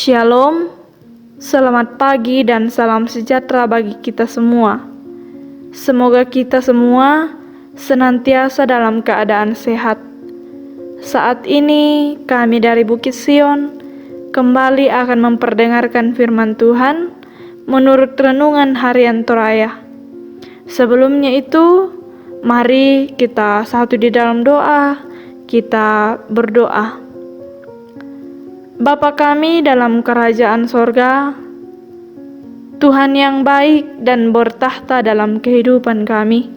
Shalom, selamat pagi dan salam sejahtera bagi kita semua. Semoga kita semua senantiasa dalam keadaan sehat. Saat ini kami dari Bukit Sion kembali akan memperdengarkan firman Tuhan menurut renungan harian Toraya. Sebelumnya itu, mari kita satu di dalam doa, kita berdoa. Bapa kami dalam kerajaan sorga, Tuhan yang baik dan bertahta dalam kehidupan kami.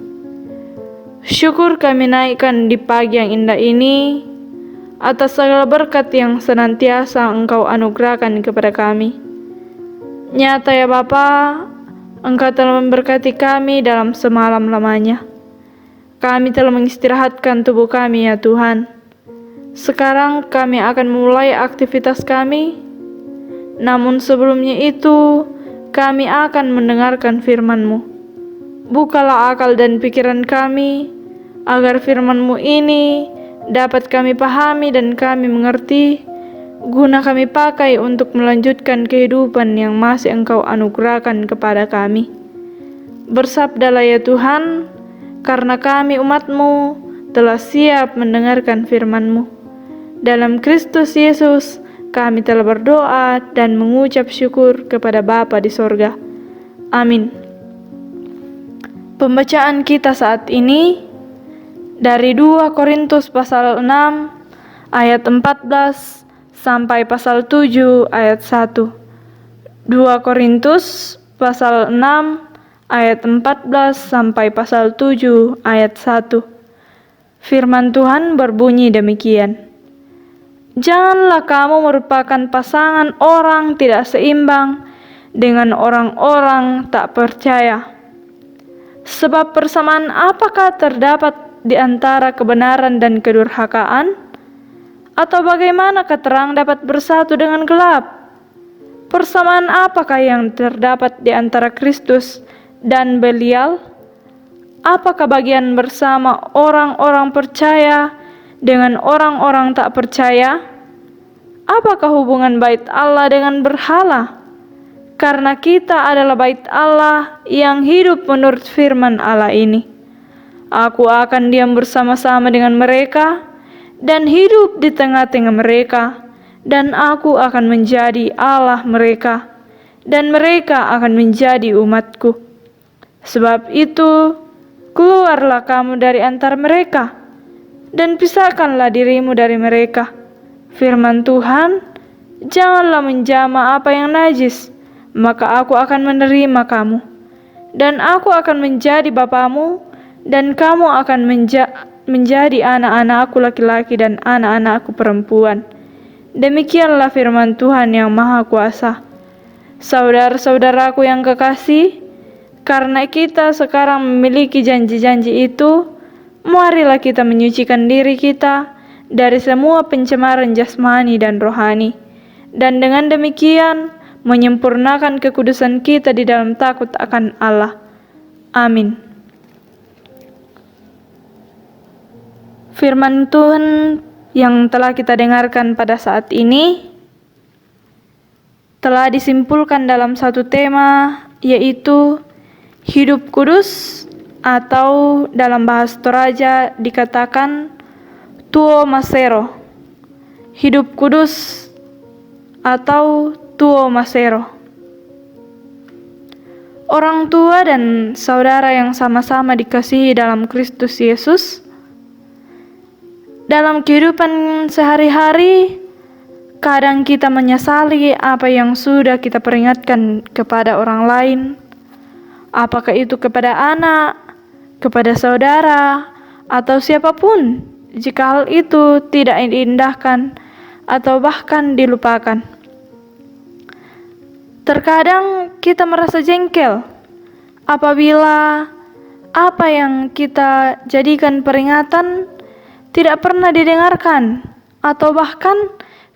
Syukur kami naikkan di pagi yang indah ini atas segala berkat yang senantiasa Engkau anugerahkan kepada kami. Nyata ya Bapa, Engkau telah memberkati kami dalam semalam lamanya. Kami telah mengistirahatkan tubuh kami ya Tuhan. Sekarang kami akan mulai aktivitas kami, namun sebelumnya itu kami akan mendengarkan firman-Mu. Bukalah akal dan pikiran kami, agar firman-Mu ini dapat kami pahami dan kami mengerti, guna kami pakai untuk melanjutkan kehidupan yang masih Engkau anugerahkan kepada kami. Bersabdalah ya Tuhan, karena kami umat-Mu telah siap mendengarkan firman-Mu. Dalam Kristus Yesus, kami telah berdoa dan mengucap syukur kepada Bapa di sorga. Amin. Pembacaan kita saat ini dari 2 Korintus pasal 6 ayat 14 sampai pasal 7 ayat 1. 2 Korintus pasal 6 ayat 14 sampai pasal 7 ayat 1. Firman Tuhan berbunyi demikian. Janganlah kamu merupakan pasangan orang tidak seimbang dengan orang-orang tak percaya. Sebab persamaan apakah terdapat di antara kebenaran dan kedurhakaan? Atau bagaimana terang dapat bersatu dengan gelap? Persamaan apakah yang terdapat di antara Kristus dan Belial? Apakah bagian bersama orang-orang percaya dengan orang-orang tak percaya? Apakah hubungan bait Allah dengan berhala? Karena kita adalah bait Allah yang hidup menurut firman Allah ini. Aku akan diam bersama-sama dengan mereka dan hidup di tengah-tengah mereka, dan aku akan menjadi Allah mereka, dan mereka akan menjadi umatku. Sebab itu, keluarlah kamu dari antara mereka, dan pisahkanlah dirimu dari mereka. Firman Tuhan, janganlah menjamah apa yang najis, maka aku akan menerima kamu, dan aku akan menjadi bapamu, dan kamu akan menjadi anak-anakku laki-laki dan anak-anakku perempuan. Demikianlah firman Tuhan yang Maha Kuasa. Saudara-saudaraku yang kekasih, karena kita sekarang memiliki janji-janji itu, marilah kita menyucikan diri kita dari semua pencemaran jasmani dan rohani, dan dengan demikian menyempurnakan kekudusan kita di dalam takut akan Allah. Amin. Firman Tuhan yang telah kita dengarkan pada saat ini telah disimpulkan dalam satu tema, yaitu hidup kudus, atau dalam bahasa Toraja dikatakan tuo masero. Hidup kudus atau tuo masero. Orang tua dan saudara yang sama-sama dikasihi dalam Kristus Yesus, dalam kehidupan sehari-hari kadang kita menyesali apa yang sudah kita peringatkan kepada orang lain, apakah itu kepada anak, kepada saudara, atau siapapun, jika hal itu tidak diindahkan atau bahkan dilupakan. Terkadang kita merasa jengkel apabila apa yang kita jadikan peringatan tidak pernah didengarkan, atau bahkan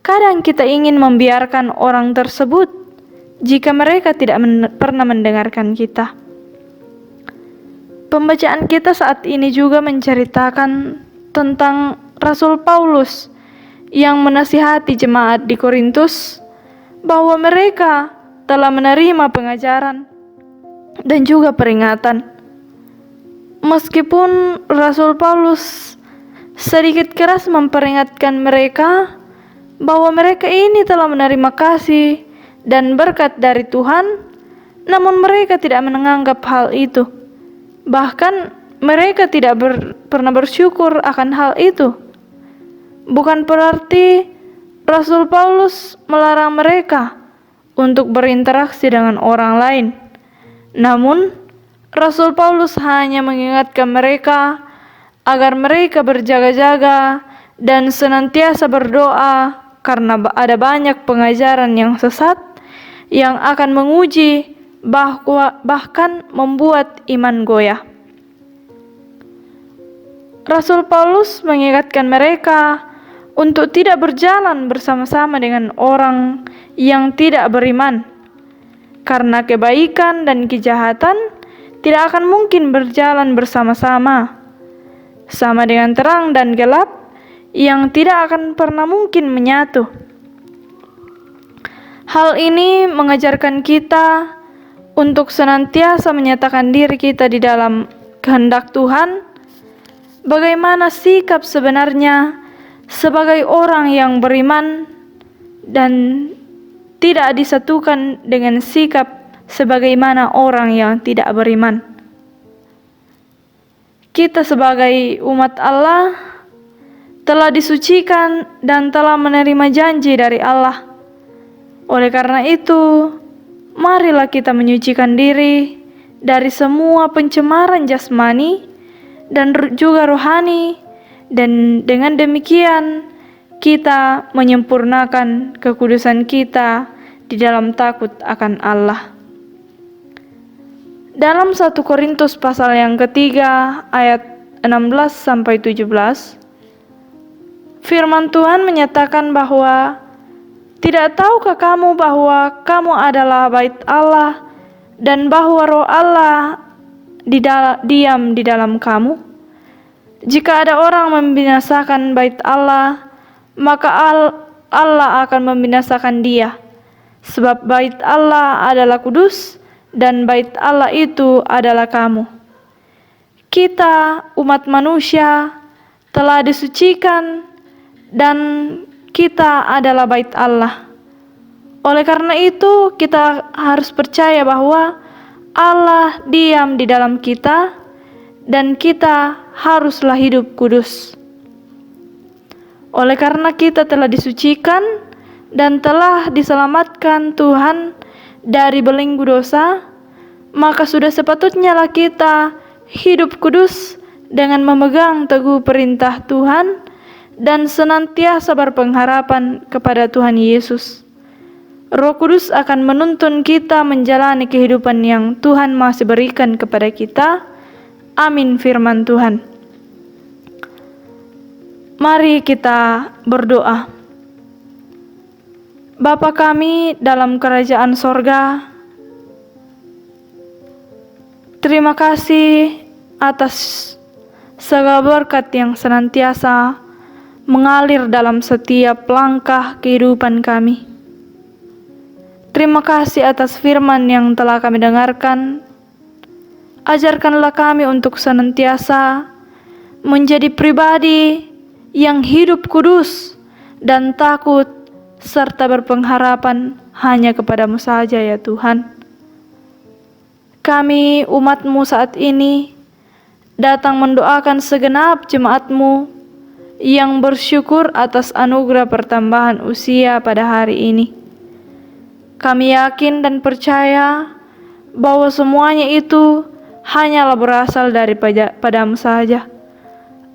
kadang kita ingin membiarkan orang tersebut jika mereka tidak pernah mendengarkan kita. Pembacaan kita saat ini juga menceritakan tentang Rasul Paulus yang menasihati jemaat di Korintus bahwa mereka telah menerima pengajaran dan juga peringatan. Meskipun Rasul Paulus sedikit keras memperingatkan mereka bahwa mereka ini telah menerima kasih dan berkat dari Tuhan, namun mereka tidak menganggap hal itu. Bahkan mereka tidak pernah bersyukur akan hal itu. Bukan berarti Rasul Paulus melarang mereka untuk berinteraksi dengan orang lain. Namun, Rasul Paulus hanya mengingatkan mereka agar mereka berjaga-jaga dan senantiasa berdoa karena ada banyak pengajaran yang sesat yang akan menguji bahkan membuat iman goyah. Rasul Paulus mengingatkan mereka untuk tidak berjalan bersama-sama dengan orang yang tidak beriman, karena kebaikan dan kejahatan tidak akan mungkin berjalan bersama-sama, sama dengan terang dan gelap yang tidak akan pernah mungkin menyatu. Hal ini mengajarkan kita untuk senantiasa menyatakan diri kita di dalam kehendak Tuhan, bagaimana sikap sebenarnya sebagai orang yang beriman dan tidak disatukan dengan sikap sebagaimana orang yang tidak beriman. Kita sebagai umat Allah telah disucikan dan telah menerima janji dari Allah. Oleh karena itu, marilah kita menyucikan diri dari semua pencemaran jasmani dan juga rohani, dan dengan demikian kita menyempurnakan kekudusan kita di dalam takut akan Allah. Dalam 1 Korintus pasal yang ketiga ayat 16-17, firman Tuhan menyatakan bahwa tidak tahukah kamu bahwa kamu adalah bait Allah dan bahwa Roh Allah diam di dalam kamu? Jika ada orang membinasakan bait Allah, maka Allah akan membinasakan dia. Sebab bait Allah adalah kudus dan bait Allah itu adalah kamu. Kita, umat manusia, telah disucikan dan kita adalah bait Allah. Oleh karena itu, kita harus percaya bahwa Allah diam di dalam kita dan kita haruslah hidup kudus. Oleh karena kita telah disucikan dan telah diselamatkan Tuhan dari belenggu dosa, maka sudah sepatutnya lah kita hidup kudus dengan memegang teguh perintah Tuhan dan senantiasa berpengharapan kepada Tuhan Yesus. Roh Kudus akan menuntun kita menjalani kehidupan yang Tuhan masih berikan kepada kita. Amin firman Tuhan. Mari kita berdoa. Bapa kami dalam kerajaan sorga, terima kasih atas segala berkat yang senantiasa mengalir dalam setiap langkah kehidupan kami. Terima kasih atas firman yang telah kami dengarkan. Ajarkanlah kami untuk senantiasa menjadi pribadi yang hidup kudus dan takut serta berpengharapan hanya kepadamu saja ya Tuhan. Kami umat-Mu saat ini datang mendoakan segenap jemaat-Mu yang bersyukur atas anugerah pertambahan usia pada hari ini. Kami yakin dan percaya bahwa semuanya itu hanyalah berasal padamu saja.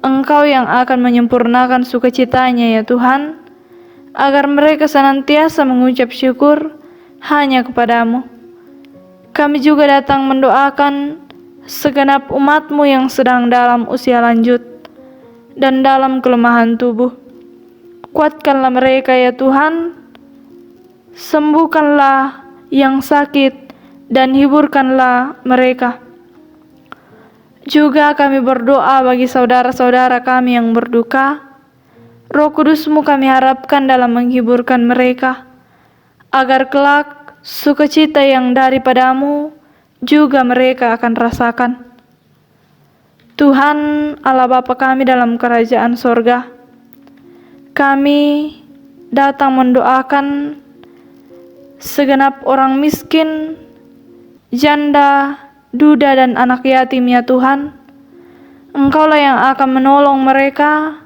Engkau yang akan menyempurnakan sukacitanya ya Tuhan, agar mereka senantiasa mengucap syukur hanya kepadamu. Kami juga datang mendoakan segenap umat-Mu yang sedang dalam usia lanjut dan dalam kelemahan tubuh. Kuatkanlah mereka ya Tuhan, sembuhkanlah yang sakit dan hiburkanlah mereka. Juga kami berdoa bagi saudara-saudara kami yang berduka. Roh Kudus-Mu kami harapkan dalam menghiburkan mereka, agar kelak sukacita yang daripadamu juga mereka akan rasakan. Tuhan Allah Bapa kami dalam kerajaan sorga, kami datang mendoakan segenap orang miskin, janda, duda, dan anak yatim ya Tuhan. Engkaulah yang akan menolong mereka,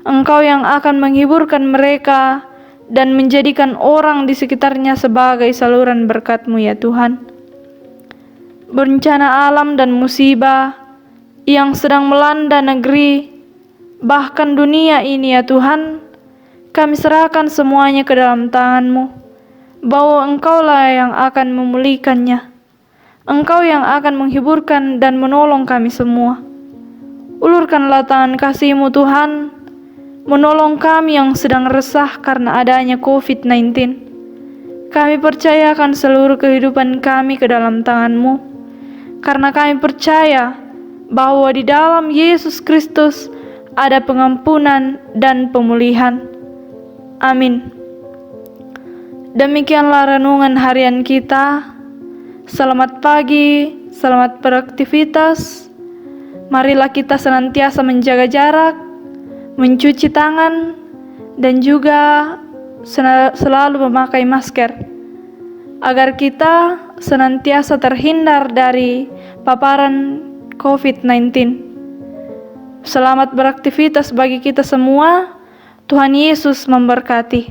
Engkau yang akan menghiburkan mereka dan menjadikan orang di sekitarnya sebagai saluran berkat-Mu ya Tuhan. Bencana alam dan musibah yang sedang melanda negeri, bahkan dunia ini ya Tuhan, kami serahkan semuanya ke dalam tangan-Mu, bahwa Engkaulah yang akan memulihkannya. Engkau yang akan menghiburkan dan menolong kami semua. Ulurkanlah tangan kasih-Mu Tuhan, menolong kami yang sedang resah karena adanya COVID-19. Kami percayakan seluruh kehidupan kami ke dalam tangan-Mu, karena kami percaya bahwa di dalam Yesus Kristus ada pengampunan dan pemulihan. Amin. Demikianlah renungan harian kita. Selamat pagi, selamat beraktivitas. Marilah kita senantiasa menjaga jarak, mencuci tangan, dan juga selalu memakai masker, agar kita senantiasa terhindar dari paparan COVID-19. Selamat beraktivitas bagi kita semua. Tuhan Yesus memberkati.